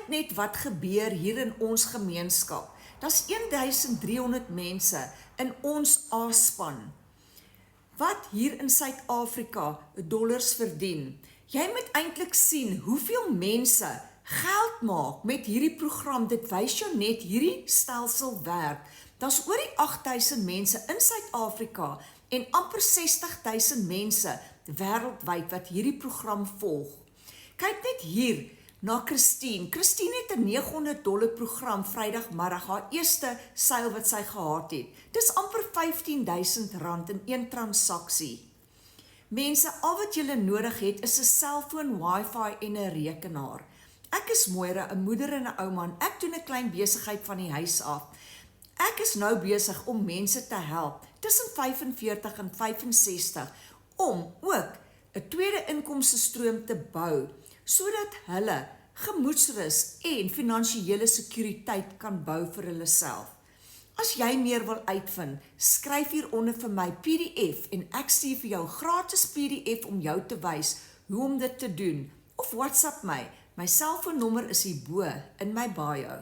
Kyk net wat gebeur hier in ons gemeenskap. Daar's 1300 mense in ons A-span wat hier in Suid-Afrika dollars verdien. Jy moet eintlik sien hoeveel mense geld maak met hierdie program. Dit wys jou net hierdie stelsel werk. Daar's oor die 8000 mense in Suid-Afrika en amper 60000 mense wêreldwyd wat hierdie program volg. Kyk net hier na Christine. Christine het 'n $900 program Vrydagmiddag, haar eerste seil wat sy gehad het. Dis amper R15000 in een transaksie. Mense, al wat julle nodig het is 'n selfoon, wifi en 'n rekenaar. Ek is Moira, 'n moeder en 'n ouma en ek doen 'n klein besigheid van die huis af. Ek is nou besig om mense te help tussen 45 en 65 om ook 'n tweede inkomstestroom te bou, sodat hulle gemoedsrus en finansiële sekuriteit kan bou vir hulle self. As jy meer wil uitvind, skryf hieronder vir my PDF en ek stuur vir jou gratis PDF om jou te wys hoe om dit te doen. Of WhatsApp my. My selfoonnommer is hierbo in my bio.